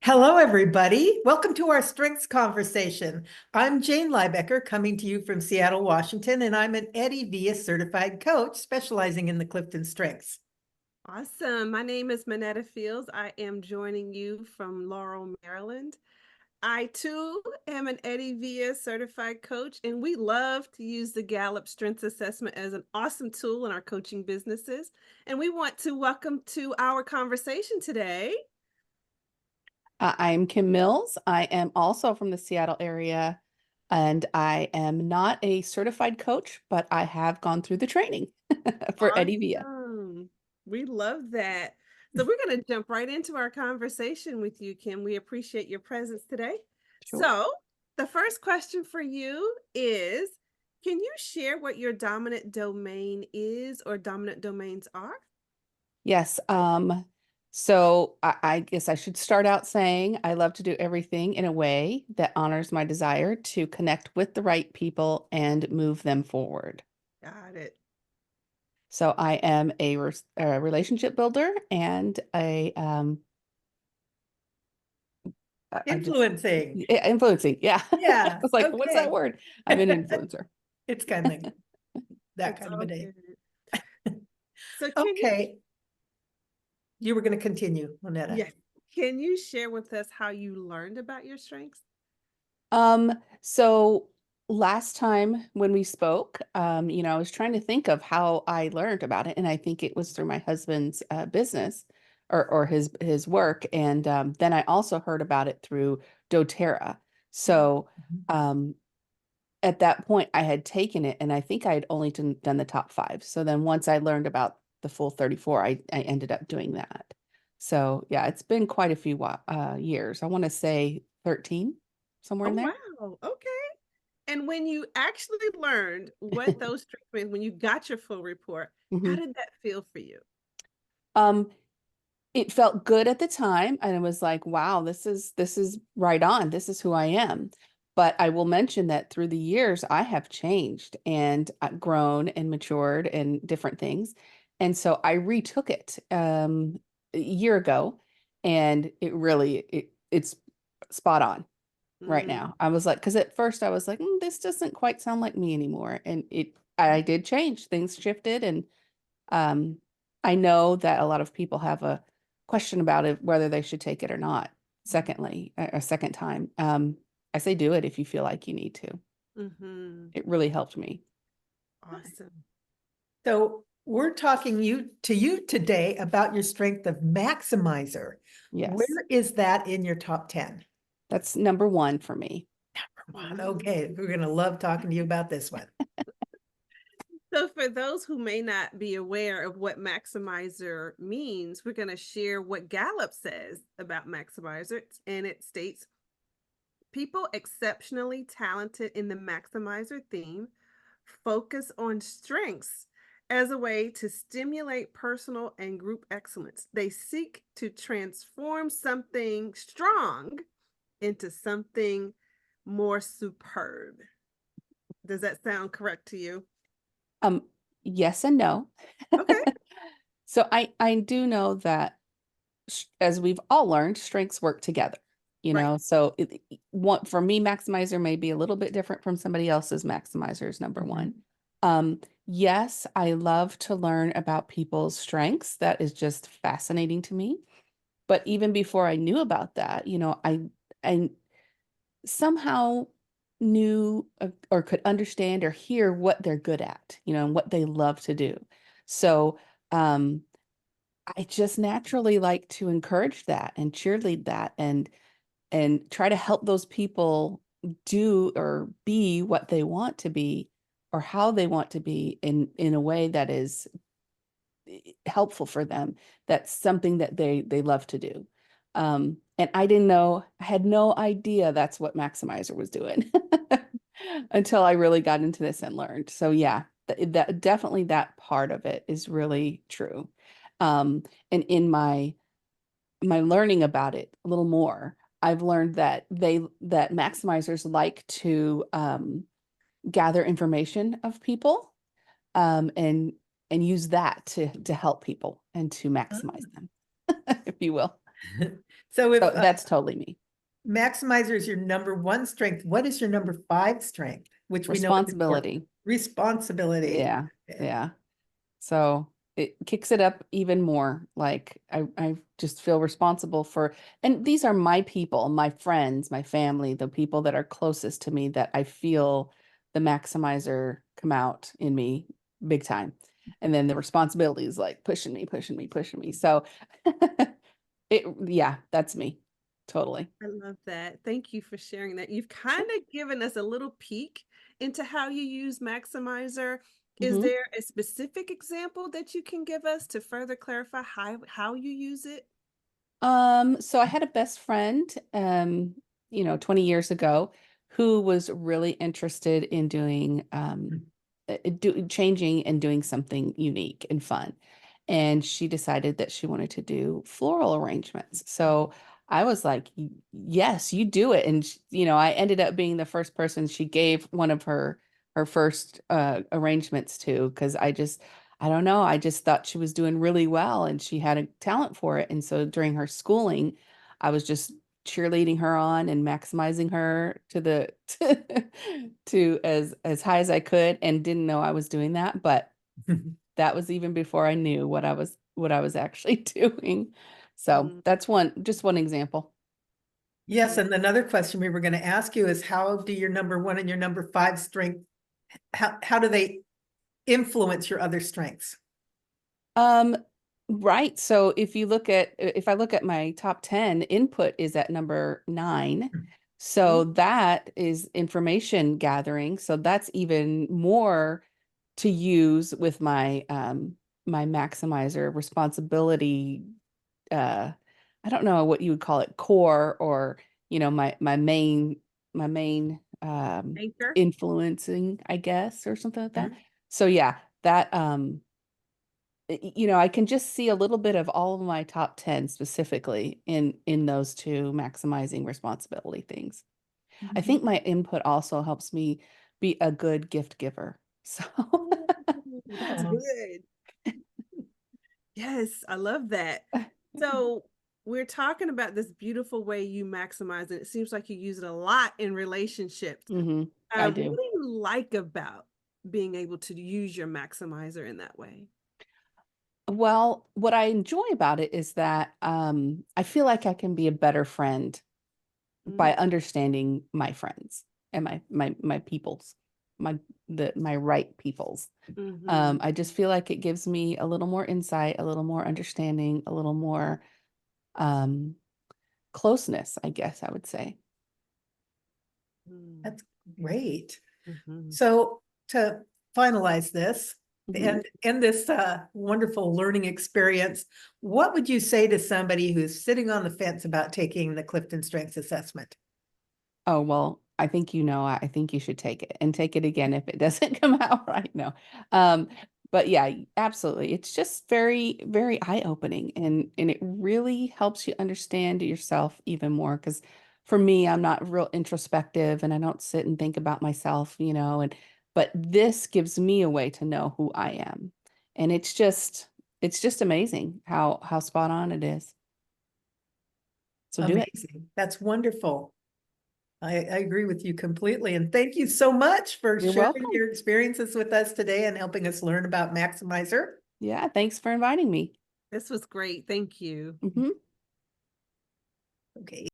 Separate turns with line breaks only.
Hello, everybody. Welcome to our strengths conversation. I'm Jane Liebecker, coming to you from Seattle, Washington, and I'm an Eddie Via certified coach specializing in the Clifton strengths.
Awesome. My name is Manetta Fields. I am joining you from Laurel, Maryland. I too am an Eddie Via certified coach, and we love to use the Gallup Strengths Assessment as an awesome tool in our coaching businesses. And we want to welcome to our conversation today.
I'm Kim Mills. I am also from the Seattle area, and I am not a certified coach, but I have gone through the training for Eddie Via.
Awesome. We love that. So we're going to jump right into our conversation with you, Kim. We appreciate your presence today.
Sure.
So the first question for you is, can you share what your dominant domain is or dominant domains are?
Yes. So I guess I should start out saying I love to do everything in a way that honors my desire to connect with the right people and move them forward.
Got it.
So I am a relationship builder and I just
Influencing.
influencing. Yeah. I
Yeah.
was like, what's that
Okay.
word? I'm an influencer.
It's kind of that
It's
kind of a
all
day.
good. So
Okay. You were going to continue, Monetta.
yes, can you share with us how you learned about your strengths?
So last time when we spoke, I was trying to think of how I learned about it, and I think it was through my husband's business or his work, and then I also heard about it through DoTerra. So
Mhm.
um, at that point, I had taken it, and I think I had only done the top five. So then once I learned about the full 34, I ended up doing that. So yeah, it's been quite a few years. I want to say 13, somewhere in
Oh,
there.
wow. Okay. And when you actually learned what those strengths meant, when you got your full report, how
Mhm.
did that feel for you?
Um, it felt good at the time, and it was like, wow, this is right on. This is who I am. But I will mention that through the years, I have changed and grown and matured and different things. And so I retook it a year ago, and it's spot on right
Mm,
now. I was like, because at first I was like, this doesn't quite sound like me anymore, and I did change. Things shifted, and um, I know that a lot of people have a question about it, whether they should take it or not. Secondly, a second time, I say do it if you feel like you need to.
hmm.
It really helped me.
Awesome.
So we're talking to you today about your strength of maximizer. Where
Yes,
is that in your top 10?
that's number one for me.
One. Okay, we're going to love talking to you about this one.
So, for those who may not be aware of what maximizer means, we're going to share what Gallup says about maximizers. And it states people exceptionally talented in the maximizer theme focus on strengths as a way to stimulate personal and group excellence. They seek to transform something strong into something more superb. Does that sound correct to you?
Um, yes and no.
Okay.
So I do know that as we've all learned, strengths work together.
Right.
So for me, maximizer may be a little bit different from somebody else's maximizers, number one.
Mhm.
Yes, I love to learn about people's strengths. That is just fascinating to me. But even before I knew about that, I somehow knew or could understand or hear what they're good at, and what they love to do. So, I just naturally like to encourage that and cheerlead that and try to help those people do or be what they want to be or how they want to be in a way that is helpful for them. That's something that they love to do. And I didn't know, I had no idea that's what Maximizer was doing until I really got into this and learned. So yeah, that definitely that part of it is really true. And in my learning about it a little more, I've learned that that maximizers like to gather information of people and use that to help people and to maximize them, if you will.
So if
So that's totally me.
maximizer is your number one strength, what is your number five strength? Which we know is important.
Responsibility.
Responsibility.
Yeah.
Okay.
Yeah. So it kicks it up even more. Like I just feel responsible for, and these are my people, my friends, my family, the people that are closest to me that I feel the maximizer come out in me big time. And then the responsibility is like pushing me, pushing me, pushing me. So yeah, that's me. Totally.
I love that. Thank you for sharing that. You've kind of given us a little peek into how you use Maximizer. Is
Mhm.
there a specific example that you can give us to further clarify how you use it?
So I had a best friend, 20 years ago, who was really interested in doing, changing and doing something unique and fun. And she decided that she wanted to do floral arrangements. So I was like, Yes, you do it." And I ended up being the first person she gave one of her first arrangements to, because I don't know. I just thought she was doing really well and she had a talent for it. And so during her schooling, I was just cheerleading her on and maximizing her to the to as high as I could, and didn't know I was doing that, but that was even before I knew what I was actually doing. So
Mm,
that's just one example.
Yes,
mhm.
and another question we were going to ask you is how do your number one and your number five strength, how do they influence your other strengths?
Um, right. So if I look at my top 10, input is at number 9. So that is information gathering. So that's even more to use with my maximizer responsibility. uh I don't know what you would call it, core, or my main
Anchor.
influencing, I guess, or something like that.
Mhm.
So yeah, that I can just see a little bit of all of my top 10 specifically in those two maximizing responsibility things. I
Mhm.
think my input also helps me be a good gift giver. So
Ooh, that's
Oh,
good. Yes, I love that. So we're talking about this beautiful way you maximize it. It seems like you use it a lot in relationships.
I
What
do.
do you like about being able to use your maximizer in that way?
Well, what I enjoy about it is that I feel like I can be a better friend by
Mm,
understanding my friends and my peoples, my right peoples.
mhm,
I just feel like it gives me a little more insight, a little more understanding, a little more um, closeness, I guess I would say.
mm,
that's great.
mhm.
So to finalize this
Mhm.
and end this wonderful learning experience, what would you say to somebody who's sitting on the fence about taking the Clifton Strengths Assessment?
Oh, well, I think you should take it and take it again if it doesn't come out right now. Um, but yeah, absolutely. It's just very, very eye-opening, and it really helps you understand yourself even more. Because for me, I'm not real introspective and I don't sit and think about myself, but this gives me a way to know who I am. And it's just amazing how spot on it is. So do it.
Amazing. That's wonderful. I agree with you completely. And thank you so much for
You're
sharing
welcome.
your experiences with us today and helping us learn about Maximizer.
Yeah, thanks for inviting me.
This was great. Thank you.
Mhm.
Okay.